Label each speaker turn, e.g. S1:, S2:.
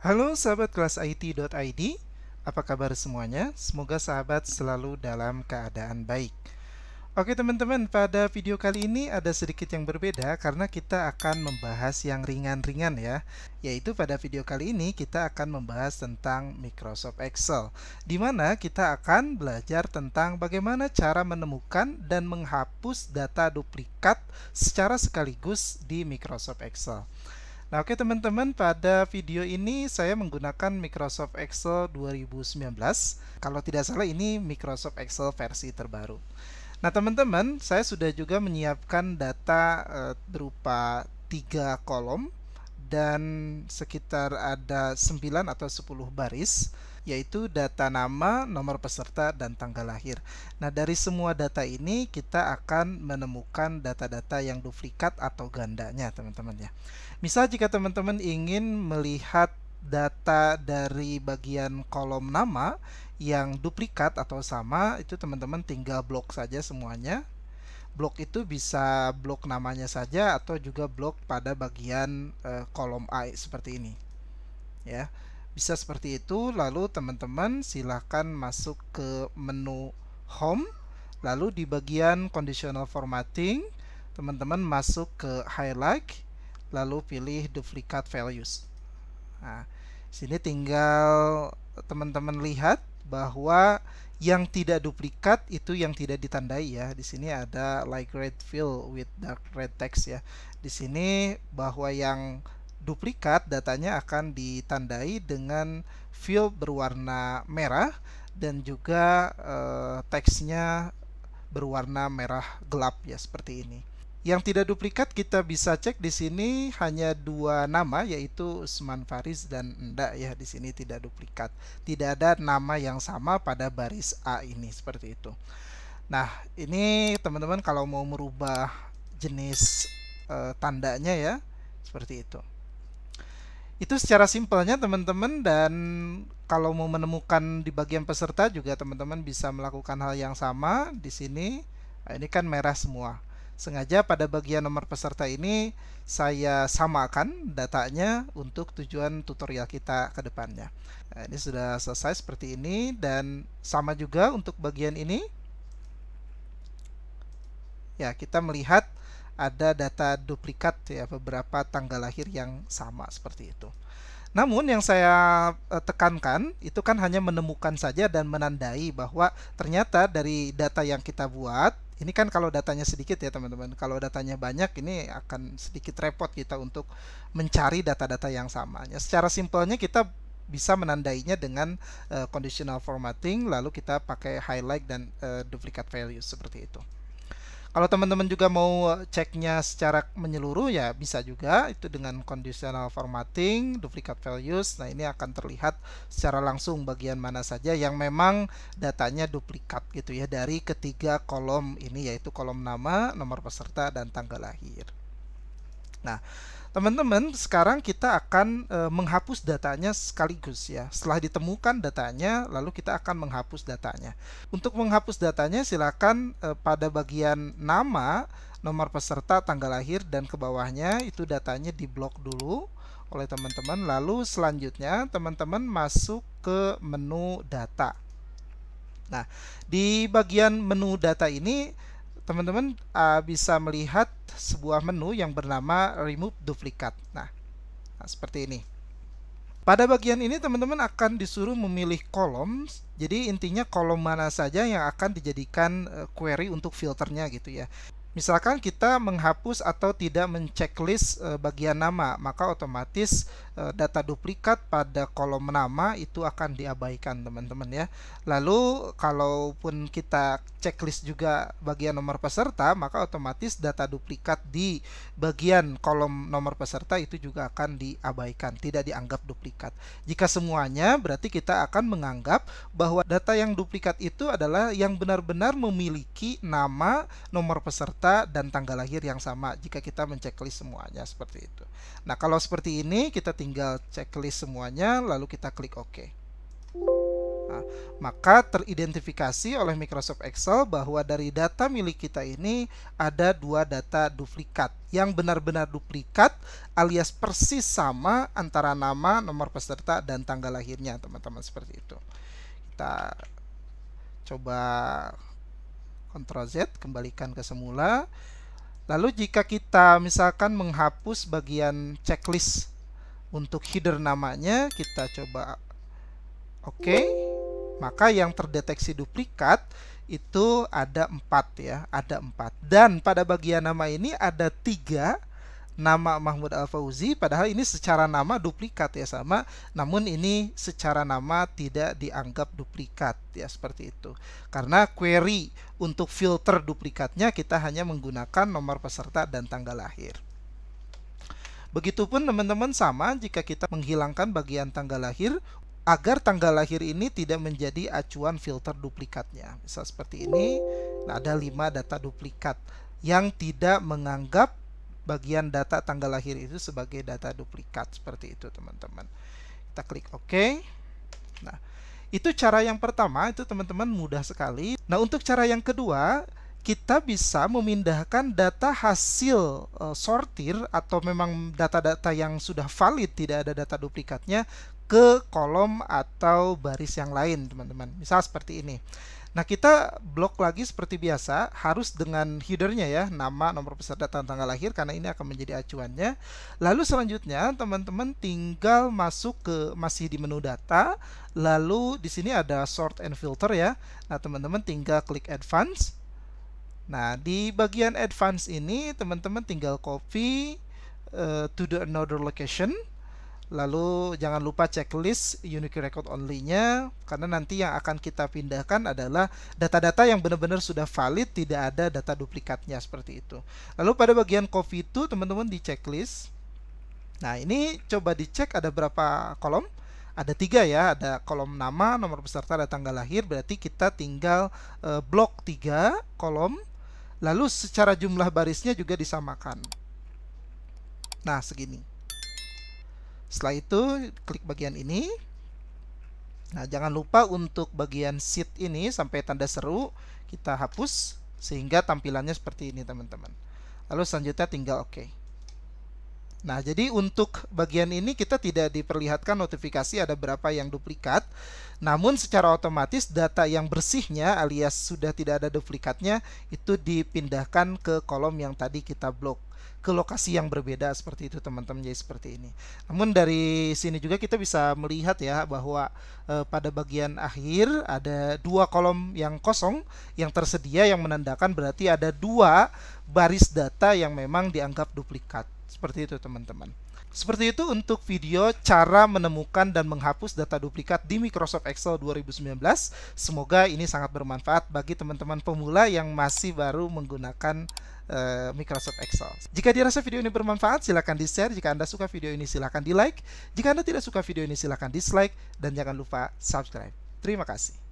S1: Halo sahabat kelas IT.id, apa kabar semuanya? Semoga sahabat selalu dalam keadaan baik. Oke teman-teman, pada video kali ini ada sedikit yang berbeda karena kita akan membahas yang ringan-ringan ya. Yaitu pada video kali ini kita akan membahas tentang Microsoft Excel, di mana kita akan belajar tentang bagaimana cara menemukan dan menghapus data duplikat secara sekaligus di Microsoft Excel. Nah, oke teman-teman, pada video ini saya menggunakan Microsoft Excel 2019. Kalau tidak salah ini Microsoft Excel versi terbaru. Nah, teman-teman, saya sudah juga menyiapkan data berupa 3 kolom dan sekitar ada 9 atau 10 baris, yaitu data nama, nomor peserta, dan tanggal lahir. Nah, dari semua data ini kita akan menemukan data-data yang duplikat atau gandanya, teman-teman ya. Misal jika teman-teman ingin melihat data dari bagian kolom nama yang duplikat atau sama, itu teman-teman tinggal blok saja semuanya. Blok itu bisa blok namanya saja atau juga blok pada bagian kolom A seperti ini. Ya, bisa seperti itu. Lalu teman-teman silahkan masuk ke menu Home, lalu di bagian Conditional Formatting, teman-teman masuk ke Highlight, lalu pilih Duplicate Values. Nah, sini tinggal teman-teman lihat bahwa yang tidak duplikat itu yang tidak ditandai ya. Di sini ada light red fill with dark red text ya. Di sini bahwa yang duplikat datanya akan ditandai dengan fill berwarna merah dan juga teksnya berwarna merah gelap ya, seperti ini. Yang tidak duplikat kita bisa cek di sini hanya 2 nama, yaitu Usman Faris dan Enda ya. Di sini tidak duplikat. Tidak ada nama yang sama pada baris A ini, seperti itu. Nah, ini teman-teman kalau mau merubah jenis tandanya ya, seperti itu. Itu secara simpelnya teman-teman, dan kalau mau menemukan di bagian peserta juga teman-teman bisa melakukan hal yang sama di sini. Nah, ini kan merah semua. Sengaja pada bagian nomor peserta ini saya samakan datanya untuk tujuan tutorial kita ke depannya. Nah, ini sudah selesai seperti ini, dan sama juga untuk bagian ini. Ya, kita melihat ada data duplikat ya, beberapa tanggal lahir yang sama seperti itu. Namun yang saya tekankan itu kan hanya menemukan saja dan menandai bahwa ternyata dari data yang kita buat, ini kan kalau datanya sedikit ya teman-teman, kalau datanya banyak ini akan sedikit repot kita untuk mencari data-data yang sama. Secara simpelnya kita bisa menandainya dengan conditional formatting, lalu kita pakai highlight dan duplicate values seperti itu. Kalau teman-teman juga mau ceknya secara menyeluruh ya bisa juga, itu dengan conditional formatting, duplicate values. Nah, ini akan terlihat secara langsung bagian mana saja yang memang datanya duplikat gitu ya dari ketiga kolom ini, yaitu kolom nama, nomor peserta, dan tanggal lahir. Nah, teman-teman, sekarang kita akan menghapus datanya sekaligus ya. Setelah ditemukan datanya, lalu kita akan menghapus datanya. Untuk menghapus datanya, silakan pada bagian nama, nomor peserta, tanggal lahir, dan ke bawahnya itu datanya diblok dulu oleh teman-teman. Lalu selanjutnya teman-teman masuk ke menu data. Nah, di bagian menu data ini teman-teman bisa melihat sebuah menu yang bernama Remove Duplicate. Nah, seperti ini. Pada bagian ini teman-teman akan disuruh memilih kolom. Jadi intinya kolom mana saja yang akan dijadikan query untuk filternya gitu ya. Misalkan kita menghapus atau tidak menceklis bagian nama, maka otomatis data duplikat pada kolom nama itu akan diabaikan teman-teman ya. Lalu kalaupun kita checklist juga bagian nomor peserta, maka otomatis data duplikat di bagian kolom nomor peserta itu juga akan diabaikan, tidak dianggap duplikat. Jika semuanya, berarti kita akan menganggap bahwa data yang duplikat itu adalah yang benar-benar memiliki nama, nomor peserta, dan tanggal lahir yang sama jika kita menceklis semuanya seperti itu. Nah, kalau seperti ini kita tinggal checklist semuanya lalu kita klik OK. Nah, Maka teridentifikasi oleh Microsoft Excel bahwa dari data milik kita ini ada 2 data duplikat yang benar-benar duplikat alias persis sama antara nama, nomor peserta, dan tanggal lahirnya, teman-teman, seperti itu. Kita coba Ctrl Z, kembalikan ke semula. Lalu jika kita misalkan menghapus bagian checklist untuk header namanya, kita coba oke, maka yang terdeteksi duplikat itu ada 4 ya, ada 4. Dan pada bagian nama ini ada 3 nama Mahmud Al-Fauzi, padahal ini secara nama duplikat ya, sama, namun ini secara nama tidak dianggap duplikat ya, seperti itu. Karena query untuk filter duplikatnya kita hanya menggunakan nomor peserta dan tanggal lahir. Begitupun teman-teman, sama jika kita menghilangkan bagian tanggal lahir agar tanggal lahir ini tidak menjadi acuan filter duplikatnya. Misal seperti ini, nah ada 5 data duplikat yang tidak menganggap bagian data tanggal lahir itu sebagai data duplikat, seperti itu teman-teman. Kita klik OK. Nah, itu cara yang pertama, itu teman-teman mudah sekali. Nah, untuk cara yang kedua, kita bisa memindahkan data hasil sortir atau memang data-data yang sudah valid, tidak ada data duplikatnya, ke kolom atau baris yang lain, teman-teman. Misal seperti ini. Nah, kita blok lagi seperti biasa, harus dengan headernya ya, nama, nomor peserta, dan tanggal lahir, karena ini akan menjadi acuannya. Lalu selanjutnya, teman-teman tinggal masuk ke, masih di menu data, lalu di sini ada sort and filter ya. Nah, teman-teman tinggal klik advance. Nah, di bagian advance ini teman-teman tinggal copy to the another location. Lalu jangan lupa checklist unique record only-nya, karena nanti yang akan kita pindahkan adalah data-data yang benar-benar sudah valid, tidak ada data duplikatnya, seperti itu. Lalu pada bagian copy to, teman-teman di checklist. Nah, ini coba dicek ada berapa kolom? Ada 3 ya, ada kolom nama, nomor peserta, dan tanggal lahir. Berarti kita tinggal blok 3 kolom. Lalu secara jumlah barisnya juga disamakan. Nah, segini. Setelah itu klik bagian ini. Nah, jangan lupa untuk bagian sheet ini sampai tanda seru kita hapus sehingga tampilannya seperti ini, teman-teman. Lalu selanjutnya tinggal OK. Nah, jadi untuk bagian ini kita tidak diperlihatkan notifikasi ada berapa yang duplikat, namun secara otomatis data yang bersihnya alias sudah tidak ada duplikatnya itu dipindahkan ke kolom yang tadi kita blok, ke lokasi yang berbeda, seperti itu teman-teman. Jadi seperti ini. Namun dari sini juga kita bisa melihat ya bahwa pada bagian akhir ada 2 kolom yang kosong yang tersedia, yang menandakan berarti ada 2 baris data yang memang dianggap duplikat. Seperti itu teman-teman. Seperti itu untuk video cara menemukan dan menghapus data duplikat di Microsoft Excel 2019. Semoga ini sangat bermanfaat bagi teman-teman pemula yang masih baru menggunakan Microsoft Excel. Jika dirasa video ini bermanfaat, silakan di-share. Jika Anda suka video ini, silakan di-like. Jika Anda tidak suka video ini, silakan dislike. Dan jangan lupa subscribe. Terima kasih.